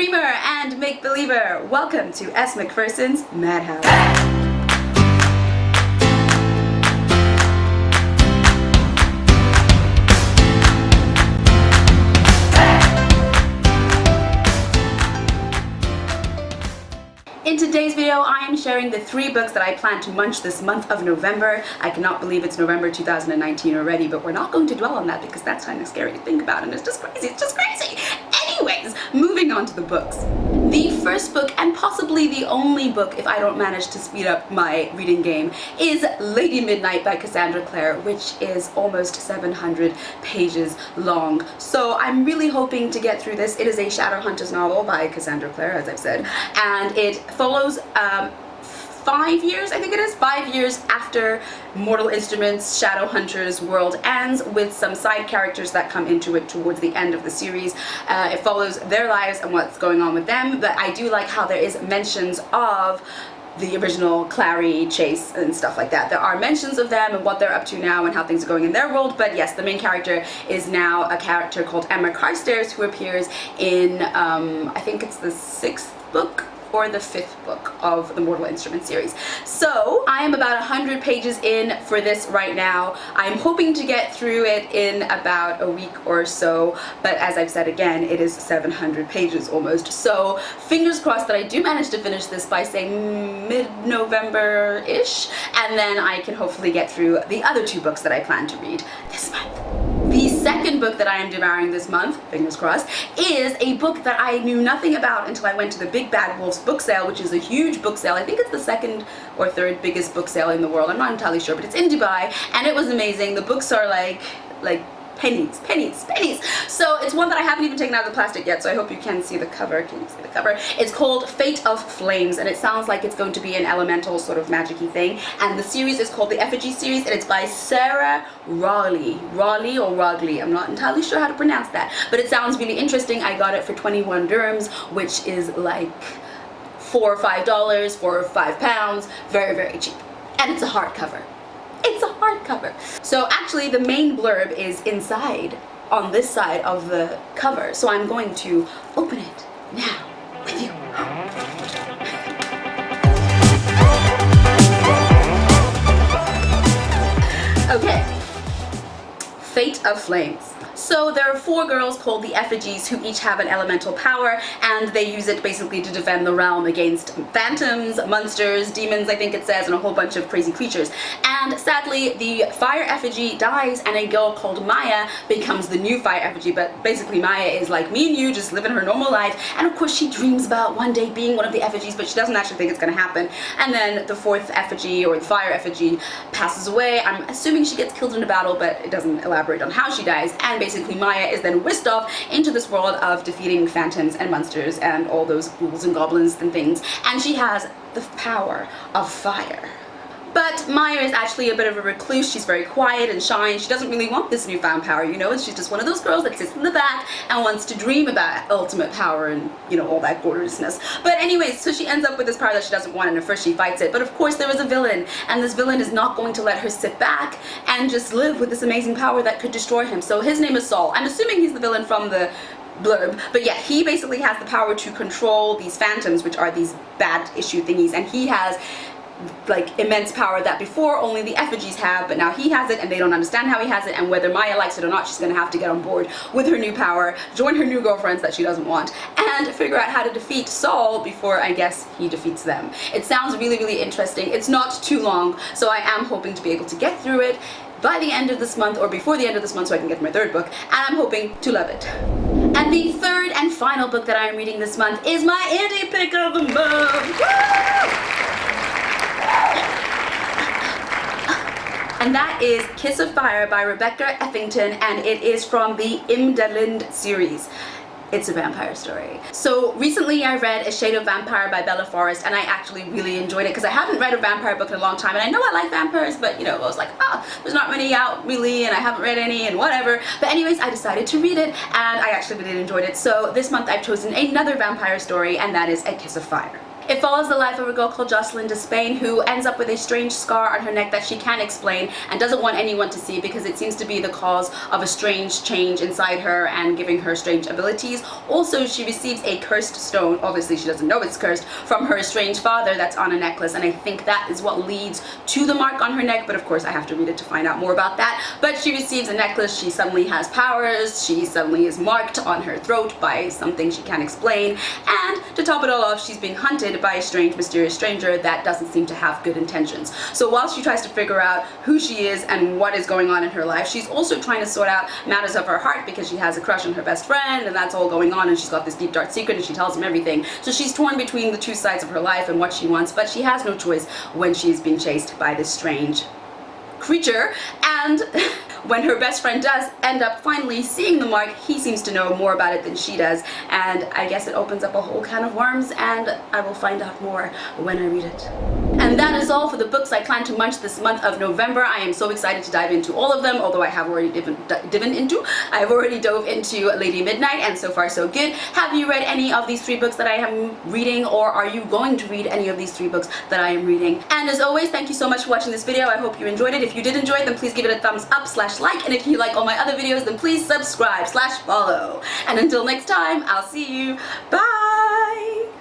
dreamer and make-believer, welcome to S. McPherson's Madhouse. In today's video, I am sharing the 3 books that I plan to munch this month of November. I cannot believe it's November 2019 already, but we're not going to dwell on that because that's kind of scary to think about and it's just crazy. Anyways, moving on to the books. The first book, and possibly the only book if I don't manage to speed up my reading game, is Lady Midnight by Cassandra Clare, which is almost 700 pages long. So I'm really hoping to get through this. It is a Shadowhunters novel by Cassandra Clare, as I've said, and it follows 5 years, I think it is, 5 years after Mortal Instruments' Shadowhunters world ends, with some side characters that come into it towards the end of the series. It follows their lives and what's going on with them, but I do like how there is mentions of the original Clary, Chase, and stuff like that. There are mentions of them and what they're up to now and how things are going in their world, but yes, the main character is now a character called Emma Carstairs, who appears in, I think it's the 6th book or the 5th book of the Mortal Instruments series. So I am about 100 pages in for this right now. I'm hoping to get through it in about a week or so, but as I've said again, it is 700 pages almost. So fingers crossed that I do manage to finish this by, say, mid-November-ish, and then I can hopefully get through the other 2 books that I plan to read this month. The second book that I am devouring this month, fingers crossed, is a book that I knew nothing about until I went to the Big Bad Wolf's book sale, which is a huge book sale. I think it's the 2nd or 3rd biggest book sale in the world. I'm not entirely sure, but it's in Dubai, and it was amazing. The books are like pennies. So it's one that I haven't even taken out of the plastic yet, so I hope you can see the cover. Can you see the cover? It's called Fate of Flames, and it sounds like it's going to be an elemental sort of magic-y thing, and the series is called the Effigy series, and it's by Sarah Rawley. I'm not entirely sure how to pronounce that, but it sounds really interesting. I got it for 21 dirhams, which is like $4 or $5, 4 or 5 pounds, very cheap, and it's a hardcover. It's a hardcover. So actually the main blurb is inside on this side of the cover. So I'm going to open it now with you. Okay. Fate of Flames. So there are 4 girls called the Effigies who each have an elemental power, and they use it basically to defend the realm against phantoms, monsters, demons, I think it says, and a whole bunch of crazy creatures. And sadly, the fire effigy dies, and a girl called Maya becomes the new fire effigy. But basically Maya is like me and you, just living her normal life, and of course she dreams about one day being one of the effigies, but she doesn't actually think it's going to happen. And then the 4th effigy, or the fire effigy, passes away. I'm assuming she gets killed in a battle, but it doesn't elaborate on how she dies, and basically Maya is then whisked off into this world of defeating phantoms and monsters and all those ghouls and goblins and things, and she has the power of fire. But Maya is actually a bit of a recluse. She's very quiet and shy, and she doesn't really want this newfound power, you know. She's just one of those girls that sits in the back and wants to dream about ultimate power and, you know, all that gorgeousness. But anyways, so she ends up with this power that she doesn't want, and at first she fights it. But of course there is a villain, and this villain is not going to let her sit back and just live with this amazing power that could destroy him. So his name is Saul. I'm assuming he's the villain from the blurb, but yeah, he basically has the power to control these phantoms, which are these bad issue thingies, and he has like immense power that before only the effigies have, but now he has it, and they don't understand how he has it, and whether Maya likes it or not, she's gonna have to get on board with her new power, join her new girlfriends that she doesn't want, and figure out how to defeat Saul before, I guess, he defeats them. It sounds really interesting. It's not too long, so I am hoping to be able to get through it by the end of this month, or before the end of this month, so I can get to my 3rd book, and I'm hoping to love it. And the 3rd and final book that I'm reading this month is my indie pick of the month. Woo! And that is Kiss of Fire by Rebecca Effington, and it is from the Imdalind series. It's a vampire story. So recently I read A Shade of Vampire by Bella Forrest, and I actually really enjoyed it because I haven't read a vampire book in a long time, and I know I like vampires, but you know, I was like, there's not many out really, and I haven't read any and whatever. But anyways, I decided to read it, and I actually really enjoyed it. So this month I've chosen another vampire story, and that is A Kiss of Fire. It follows the life of a girl called Jocelyn Despain who ends up with a strange scar on her neck that she can't explain and doesn't want anyone to see because it seems to be the cause of a strange change inside her and giving her strange abilities. Also, she receives a cursed stone, obviously she doesn't know it's cursed, from her estranged father that's on a necklace, and I think that is what leads to the mark on her neck, but of course I have to read it to find out more about that. But she receives a necklace, she suddenly has powers, she suddenly is marked on her throat by something she can't explain, and to top it all off, she's being hunted by a strange, mysterious stranger that doesn't seem to have good intentions. So while she tries to figure out who she is and what is going on in her life, she's also trying to sort out matters of her heart because she has a crush on her best friend and that's all going on, and she's got this deep dark secret and she tells him everything. So she's torn between the two sides of her life and what she wants, but she has no choice when she's being chased by this strange creature. And when her best friend does end up finally seeing the mark, he seems to know more about it than she does, and I guess it opens up a whole can of worms, and I will find out more when I read it. And that is all for the books I plan to munch this month of November. I am so excited to dive into all of them, although I have already dove into Lady Midnight, and so far so good. Have you read any of these 3 books that I am reading, or are you going to read any of these 3 books that I am reading? And as always, thank you so much for watching this video. I hope you enjoyed it. If you did enjoy it, then please give it a thumbs up / like, and if you like all my other videos, then please subscribe / follow. And until next time, I'll see you. Bye!